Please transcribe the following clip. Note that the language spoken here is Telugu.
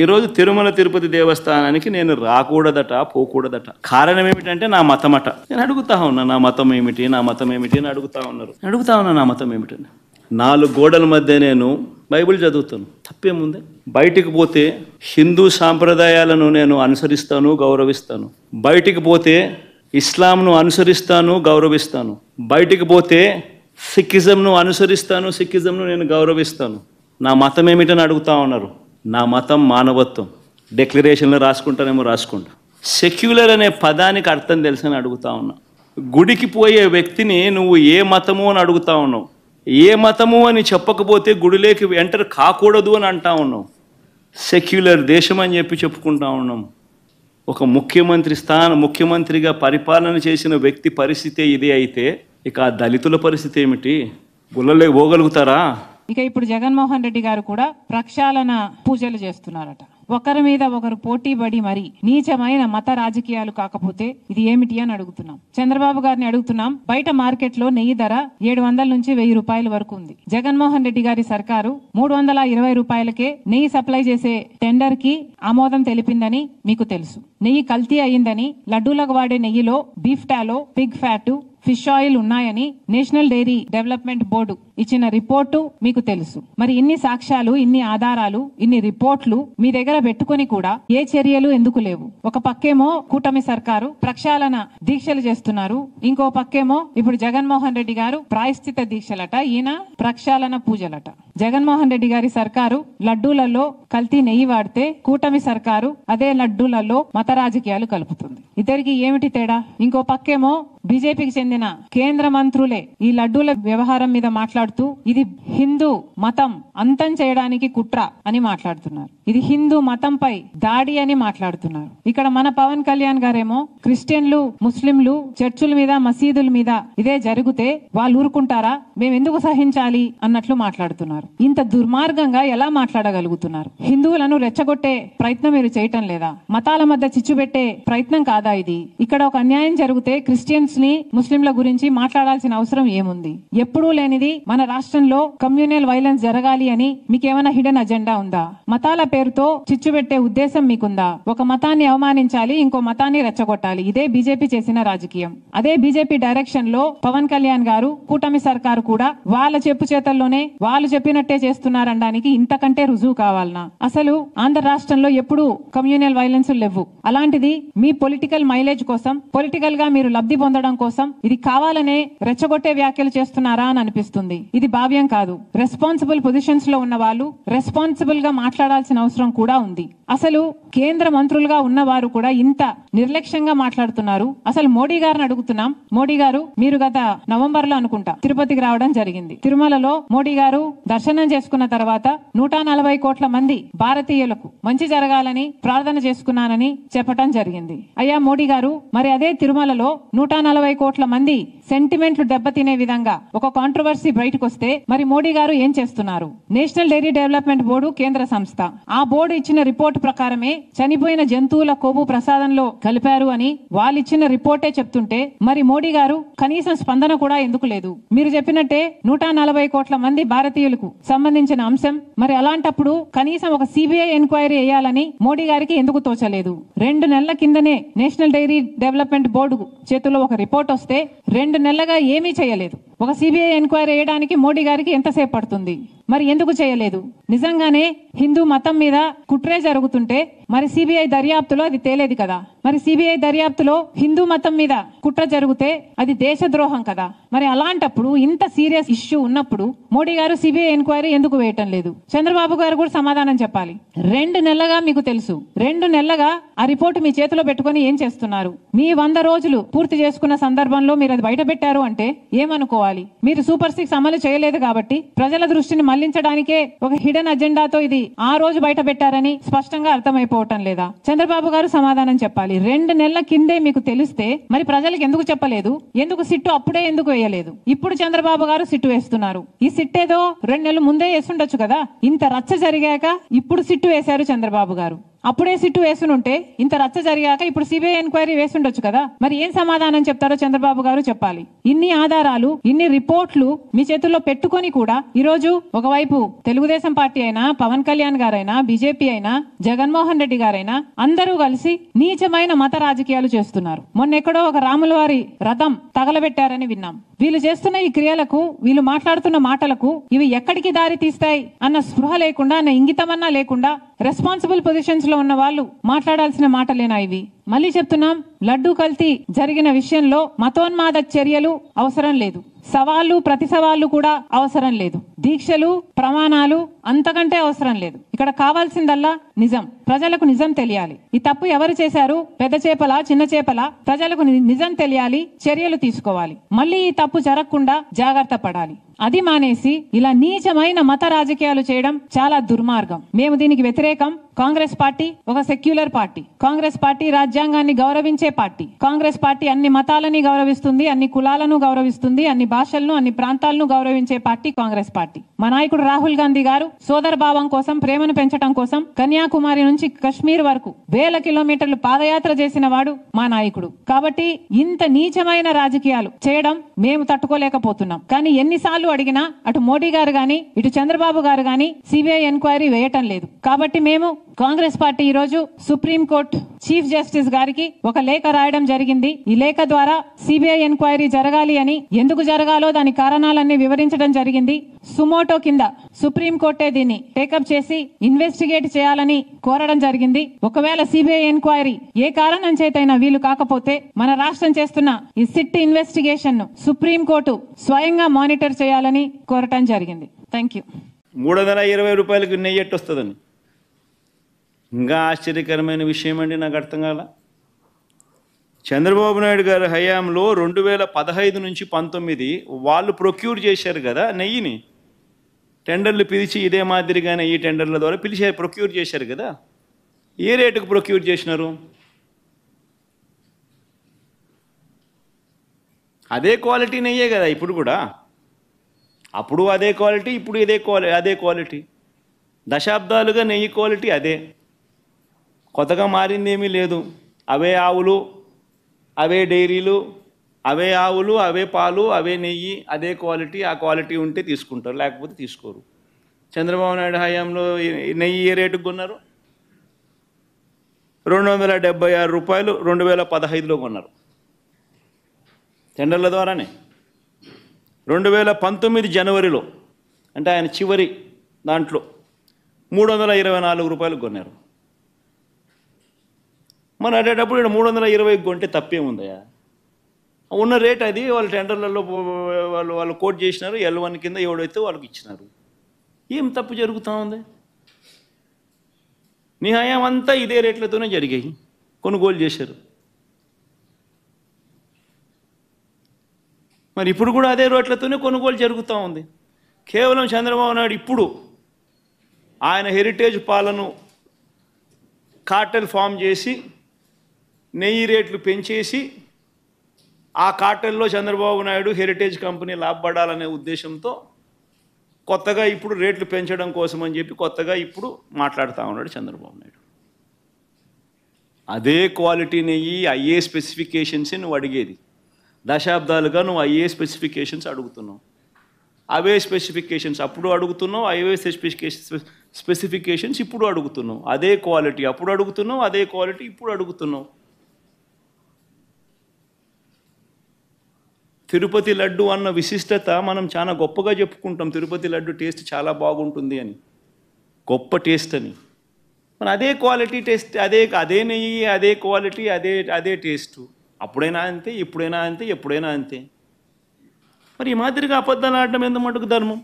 ఈరోజు తిరుమల తిరుపతి దేవస్థానానికి నేను రాకూడదట, పోకూడదట. కారణం ఏమిటంటే నా మతమట. నేను అడుగుతా ఉన్నా, నా మతం ఏమిటి, నా మతం ఏమిటి అని అడుగుతా ఉన్నా నా మతం ఏమిటని. 4 గోడల మధ్య నేను బైబిల్ చదువుతాను, తప్పేముంది? బయటికి పోతే హిందూ సాంప్రదాయాలను నేను అనుసరిస్తాను, గౌరవిస్తాను. బయటికి పోతే ఇస్లాంను అనుసరిస్తాను, గౌరవిస్తాను. బయటికి పోతే సిక్కిజంను అనుసరిస్తాను, సిక్కిజంను నేను గౌరవిస్తాను. నా మతం ఏమిటని అడుగుతా ఉన్నారు. నా మతం మానవత్వం. డిక్లరేషన్లో రాసుకుంటానేమో రాసుకుంటా. సెక్యులర్ అనే పదానికి అర్థం తెలుసని అడుగుతా ఉన్నా. గుడికి పోయే వ్యక్తిని నువ్వు ఏ మతము అని అడుగుతా ఉన్నావు. ఏ మతము అని చెప్పకపోతే గుడిలోకి ఎంటర్ కాకూడదు అని అంటా ఉన్నావు. సెక్యులర్ దేశం అని చెప్పి చెప్పుకుంటా ఉన్నాం. ఒక ముఖ్యమంత్రిగా పరిపాలన చేసిన వ్యక్తి పరిస్థితి ఇదే అయితే ఇక ఆ దళితుల పరిస్థితి ఏమిటి? గుళ్ళలే పోగలుగుతారా? ఇక ఇప్పుడు జగన్మోహన్ రెడ్డి గారు కూడా ప్రక్షాళన పూజలు చేస్తున్నారట. ఒకరి మీద ఒకరు పోటీ పడి మరి నీచమైన మత రాజకీయాలు కాకపోతే ఇది ఏమిటి అని అడుగుతున్నాం. చంద్రబాబు గారిని అడుగుతున్నాం. బయట మార్కెట్ లో నెయ్యి ధర 700 నుంచి 1000 రూపాయల వరకు ఉంది. జగన్మోహన్ రెడ్డి గారి సర్కారు 320 రూపాయలకే నెయ్యి సప్లై చేసే టెండర్ కి ఆమోదం తెలిపిందని మీకు తెలుసు. నెయ్యి కల్తీ అయ్యిందని, లడ్డూలకు వాడే నెయ్యిలో beef టాలో, Pig fat, fish oil ఉన్నాయని నేషనల్ డైరీ డెవలప్మెంట్ బోర్డు ఇచ్చిన రిపోర్టు మీకు తెలుసు. మరి ఇన్ని సాక్ష్యాలు, ఇన్ని ఆధారాలు, ఇన్ని రిపోర్ట్లు మీ దగ్గర పెట్టుకుని కూడా ఏ చర్యలు ఎందుకు లేవు? ఒక పక్కేమో కూటమి సర్కారు ప్రక్షాళన దీక్షలు చేస్తున్నారు, ఇంకో పక్కేమో ఇప్పుడు జగన్మోహన్ రెడ్డి గారు ప్రాయశ్చిత దీక్షలట, ఈయన ప్రక్షాళన పూజలట. జగన్మోహన్ రెడ్డి గారి సర్కారు లడ్డూలలో కల్తీ నెయ్యి వాడితే కూటమి సర్కారు అదే లడ్డూలలో మత రాజకీయాలు కలుపుతుంది. ఇద్దరికి ఏమిటి తేడా? ఇంకో పక్కేమో బీజేపీకి చెందిన కేంద్ర మంత్రులే ఈ లడ్డూల వ్యవహారం మీద మాట్లాడుతూ ఇది హిందూ మతం అంతం చేయడానికి కుట్ర అని మాట్లాడుతున్నారు. ఇది హిందూ మతంపై దాడి అని మాట్లాడుతున్నారు. ఇక్కడ మన పవన్ కళ్యాణ్ గారేమో క్రిస్టియన్లు, ముస్లింలు చర్చుల మీద, మసీదుల మీద ఇదే జరిగితే వాళ్ళు ఊరుకుంటారా, మేము ఎందుకు సహించాలి అన్నట్లు మాట్లాడుతున్నారు. ఇంత దుర్మార్గంగా ఎలా మాట్లాడగలుగుతున్నారు? హిందువులను రెచ్చగొట్టే ప్రయత్నం మీరు చేయటం లేదా? మతాల మధ్య చిచ్చు పెట్టే ప్రయత్నం కాదా ఇది? ఇక్కడ ఒక అన్యాయం జరిగితే క్రిస్టియన్స్ ని, ముస్లింల గురించి మాట్లాడాల్సిన అవసరం ఏముంది? ఎప్పుడూ లేనిది మన రాష్ట్రంలో కమ్యూనల్ వైలెన్స్ జరగాలి అని మీకేమైనా హిడెన్ అజెండా ఉందా? మతాల పేరుతో చిచ్చు పెట్టే ఉద్దేశం మీకుందా? ఒక మతాన్ని అవమానించాలి, ఇంకో మతాన్ని రెచ్చగొట్టాలి. ఇదే బీజేపీ చేసిన రాజకీయం. అదే బీజేపీ డైరెక్షన్ లో పవన్ కళ్యాణ్ గారు, కూటమి సర్కారు కూడా వాళ్ళ చెప్పు చేతల్లోనే వాళ్ళు చెప్పినట్టే చేస్తున్నారనడానికి ఇంతకంటే రుజువు కావాలనా? అసలు ఆంధ్ర రాష్ట్రంలో ఎప్పుడు కమ్యూనల్ వైలెన్స్ లేవు. అలాంటిది మీ పొలిటికల్ మైలేజ్ కోసం, పొలిటికల్ గా మీరు లబ్ధి పొందడం కోసం ఇది కావాలనే రెచ్చగొట్టే వ్యాఖ్యలు చేస్తున్నారా అని అనిపిస్తుంది. ఇది భావ్యం కాదు. రెస్పాన్సిబుల్ పొజిషన్స్ లో ఉన్న వాళ్ళు రెస్పాన్సిబుల్ గా మాట్లాడాల్సిన అవసరం కూడా ఉంది. అసలు కేంద్ర మంత్రులుగా ఉన్నవారు కూడా ఇంత నిర్లక్ష్యంగా మాట్లాడుతున్నారు. అసలు మోడీ గారిని అడుగుతున్నాం. మోడీ గారు, మీరు గత నవంబర్ లో అనుకుంటా తిరుపతికి రావడం జరిగింది. తిరుమలలో మోడీ గారు దర్శనం చేసుకున్న తర్వాత 140 కోట్ల మంది భారతీయులకు మంచి జరగాలని ప్రార్థన చేసుకున్నానని చెప్పడం జరిగింది. అయ్యా మోడీ గారు, మరి అదే తిరుమలలో 140 కోట్ల మంది సెంటిమెంట్లు దెబ్బతినే విధంగా ఒక కాంట్రవర్సీ బయటకు వస్తే మరి మోడీ గారు ఏం చేస్తున్నారు? నేషనల్ డైరీ డెవలప్మెంట్ బోర్డు కేంద్ర సంస్థ. ఆ బోర్డు ఇచ్చిన రిపోర్ట్ ప్రకారమే చనిపోయిన జంతువుల కొవ్వు ప్రసాదంలో కలిపారు అని వాళ్ళు ఇచ్చిన రిపోర్టే చెప్తుంటే మరి మోడీ గారు కనీసం స్పందన కూడా ఎందుకు లేదు? మీరు చెప్పినట్టే 140 కోట్ల మంది భారతీయులకు సంబంధించిన అంశం. మరి అలాంటప్పుడు కనీసం ఒక సిబిఐ ఎంక్వైరీ వేయాలని మోడీ గారికి ఎందుకు తోచలేదు? 2 నెలల కిందనే నేషనల్ డైరీ డెవలప్మెంట్ బోర్డు చేతుల్లో ఒక రిపోర్ట్ వస్తే 2 నెలలుగా ఏమీ చేయలేదు. ఒక సిబిఐ ఎంక్వైరీ వేయడానికి మోడీ గారికి ఎంతసేపు పడుతుంది? మరి ఎందుకు చేయలేదు? నిజంగానే హిందూ మతం మీద కుట్రే జరుగుతుంటే మరి సిబిఐ దర్యాప్తులో అది తేలేదు కదా? మరి సిబిఐ దర్యాప్తులో హిందూ మతం మీద కుట్ర జరిగితే అది దేశద్రోహం కదా? మరి అలాంటప్పుడు ఇంత సీరియస్ ఇష్యూ ఉన్నప్పుడు మోడీ గారు సిబిఐ ఎంక్వైరీ ఎందుకు వేయటం లేదు? చంద్రబాబు గారు కూడా సమాధానం చెప్పాలి. 2 నెలలుగా మీకు తెలుసు. 2 నెలలుగా ఆ రిపోర్టు మీ చేతిలో పెట్టుకుని ఏం చేస్తున్నారు? మీ 100 రోజులు పూర్తి చేసుకున్న సందర్భంలో మీరు అది బయట పెట్టారు అంటే ఏమనుకోవాలి? మీరు సూపర్ 6 అమలు చేయలేదు కాబట్టి ప్రజల దృష్టిని మళ్లించడానికే ఒక హిడెన్ అజెండాతో ఇది ఆ రోజు బయట పెట్టారని స్పష్టంగా అర్థమైపోవటం లేదా? చంద్రబాబు గారు సమాధానం చెప్పాలి. 2 నెలల కిందే మీకు తెలిస్తే మరి ప్రజలకు ఎందుకు చెప్పలేదు? ఎందుకు సిట్టు అప్పుడే ఎందుకు వేయలేదు? ఇప్పుడు చంద్రబాబు గారు సిట్టు వేస్తున్నారు. ఈ సిట్ ఏదో 2 నెలలు ముందే వేస్తుండొచ్చు కదా? ఇంత రచ్చ జరిగాక ఇప్పుడు సిట్టు వేశారు చంద్రబాబు గారు. అప్పుడే సిట్టు వేసునుంటే ఇంత రచ్చ జరిగాక ఇప్పుడు సిబిఐ ఎంక్వైరీ వేసుండొచ్చు కదా. మరి ఏం సమాధానం చెప్తారో చంద్రబాబు గారు చెప్పాలి. ఇన్ని ఆధారాలు, ఇన్ని రిపోర్ట్లు మీ చేతుల్లో పెట్టుకొని కూడా ఈరోజు ఒకవైపు తెలుగుదేశం పార్టీ అయినా, పవన్ కళ్యాణ్ గారైనా, బీజేపీ అయినా, జగన్మోహన్ రెడ్డి గారైనా అందరూ కలిసి నీచమైన మత రాజకీయాలు చేస్తున్నారు. మొన్నెక్కడో ఒక రాముల వారి రథం తగలబెట్టారని విన్నాం. వీళ్ళు చేస్తున్న ఈ క్రియలకు, వీళ్ళు మాట్లాడుతున్న మాటలకు ఇవి ఎక్కడికి దారి తీస్తాయి అన్న స్పృహ లేకుండా, అన్న ఇంగితమన్నా లేకుండా రెస్పాన్సిబుల్ పొజిషన్స్ లో ఉన్న వాళ్ళు మాట్లాడాల్సిన మాటలేనా ఇవి? మళ్ళీ చెప్తున్నాం, లడ్డూ కల్తీ జరిగిన విషయంలో మతోన్మాద చర్యలు అవసరం లేదు, సవాళ్లు ప్రతి సవాళ్లు కూడా అవసరం లేదు, దీక్షలు ప్రమాణాలు అంతకంటే అవసరం లేదు. ఇక్కడ కావాల్సిందల్లా నిజం. ప్రజలకు నిజం తెలియాలి. ఈ తప్పు ఎవరు చేశారు, పెద్ద చేపలా చిన్న చేపలా, ప్రజలకు నిజం తెలియాలి, చర్యలు తీసుకోవాలి. మళ్ళీ ఈ తప్పు జరగకుండా జాగ్రత్త పడాలి. అది మానేసి ఇలా నీచమైన మత రాజకీయాలు చేయడం చాలా దుర్మార్గం. మేము దీనికి వ్యతిరేకం. కాంగ్రెస్ పార్టీ ఒక సెక్యులర్ పార్టీ. కాంగ్రెస్ పార్టీ రాజ్యాంగాన్ని గౌరవించే పార్టీ. కాంగ్రెస్ పార్టీ అన్ని మతాలని గౌరవిస్తుంది, అన్ని కులాలను గౌరవిస్తుంది, అన్ని భాషలను, అన్ని ప్రాంతాలను గౌరవించే పార్టీ కాంగ్రెస్ పార్టీ. మా నాయకుడు రాహుల్ గాంధీ గారు సోదర భావం కోసం, ప్రేమను పెంచడం కోసం కన్యాకుమారి నుంచి కశ్మీర్ వరకు వేల కిలోమీటర్లు పాదయాత్ర చేసిన వాడు మా నాయకుడు. కాబట్టి ఇంత నీచమైన రాజకీయాలు చేయడం మేము తట్టుకోలేకపోతున్నాం. కానీ ఎన్నిసార్లు అడిగినా అటు మోడీ గారు గాని, ఇటు చంద్రబాబు గారు గాని సిబిఐ ఎంక్వైరీ వేయటం లేదు. కాబట్టి మేము కాంగ్రెస్ పార్టీ ఈ రోజు సుప్రీం కోర్టు చీఫ్ జస్టిస్ గారికి ఒక లేఖ రాయడం జరిగింది. ఈ లేఖ ద్వారా సిబిఐ ఎంక్వైరీ జరగాలి అని, ఎందుకు జరగాలో దాని కారణాలన్నీ వివరించడం జరిగింది. సుమోటో కింద సుప్రీం కోర్టే దీన్ని టేకప్ చేసి ఇన్వెస్టిగేట్ చేయాలని కోరడం జరిగింది. ఒకవేళ సిబిఐ ఎంక్వైరీ ఏ కారణం చేతైనా వీలు కాకపోతే మన రాష్ట్రం చేస్తున్న ఈ సిట్ ఇన్వెస్టిగేషన్ ను సుప్రీం కోర్టు స్వయంగా మానిటర్ చేయాలని కోరటం జరిగింది. Thank you. 320 రూపాయలకు నెయ్యి ఎట్టు వస్తుందని ఇంకా ఆశ్చర్యకరమైన విషయం అండి. నాకు అర్థం కాల. చంద్రబాబు నాయుడు గారి హయాంలో 2015 నుంచి 19 వాళ్ళు ప్రొక్యూర్ చేశారు కదా నెయ్యిని. టెండర్లు పిలిచి ఇదే మాదిరిగానే ఈ టెండర్ల ద్వారా పిలిచి ప్రొక్యూర్ చేశారు కదా. ఏ రేటుకు ప్రొక్యూర్ చేసినారు? అదే క్వాలిటీ నెయ్యే కదా ఇప్పుడు కూడా. అప్పుడు అదే క్వాలిటీ, ఇప్పుడు అదే క్వాలిటీ. దశాబ్దాలుగా నెయ్యి క్వాలిటీ అదే, కొత్తగా మారింది ఏమీ లేదు. అవే ఆవులు, అవే డైరీలు, అవే ఆవులు, అవే పాలు, అవే నెయ్యి, అదే క్వాలిటీ. ఆ క్వాలిటీ ఉంటే తీసుకుంటారు, లేకపోతే తీసుకోరు. చంద్రబాబు నాయుడు హయాంలో నెయ్యి ఏ రేటుకు కొన్నారు? 276 రూపాయలు 2015లో కొన్నారు టెండర్ల ద్వారానే. 2019 జనవరిలో, అంటే ఆయన చివరి దాంట్లో 324 రూపాయలు కొన్నారు. మరి అటేటప్పుడు ఇక్కడ 320 కొంటే తప్పేముందయా? ఉన్న రేట్ అది. వాళ్ళు టెండర్లలో వాళ్ళు కోట్ చేసినారు, L1 కింద ఎవడైతే వాళ్ళకి ఇచ్చినారు. ఏం తప్పు జరుగుతూ ఉంది? నీ హయాం అంతా ఇదే రేట్లతోనే జరిగాయి, కొనుగోలు చేశారు. మరి ఇప్పుడు కూడా అదే రేట్లతోనే కొనుగోలు జరుగుతూ ఉంది. కేవలం చంద్రబాబు నాయుడు ఇప్పుడు ఆయన హెరిటేజ్ పాలను కార్టెల్ ఫామ్ చేసి నెయ్యి రేట్లు పెంచేసి, ఆ కార్టెల్లో చంద్రబాబు నాయుడు హెరిటేజ్ కంపెనీ లాభపడాలనే ఉద్దేశంతో కొత్తగా ఇప్పుడు రేట్లు పెంచడం కోసం అని చెప్పి కొత్తగా ఇప్పుడు మాట్లాడుతూ ఉన్నాడు చంద్రబాబు నాయుడు. అదే క్వాలిటీ నెయ్యి, అయ్యే స్పెసిఫికేషన్స్ నువ్వు అడిగేది. దశాబ్దాలుగా నువ్వు అయ్యే స్పెసిఫికేషన్స్ అడుగుతున్నావు. అవే స్పెసిఫికేషన్స్ అప్పుడు అడుగుతున్నావు, అవే స్పెసిఫికేషన్స్ ఇప్పుడు అడుగుతున్నావు. అదే క్వాలిటీ అప్పుడు అడుగుతున్నావు, అదే క్వాలిటీ ఇప్పుడు అడుగుతున్నావు. తిరుపతి లడ్డు అన్న విశిష్టత మనం చాలా గొప్పగా చెప్పుకుంటాం. తిరుపతి లడ్డు టేస్ట్ చాలా బాగుంటుంది అని, గొప్ప టేస్ట్ అని. మరి అదే క్వాలిటీ టేస్ట్, అదే నెయ్యి, అదే క్వాలిటీ, అదే టేస్ట్. అప్పుడైనా అంతే, ఇప్పుడైనా అంతే, ఎప్పుడైనా అంతే. మరి ఈ మాదిరిగా అబద్ధాలు ఆడడం ఎంత మటుకు ధర్మం?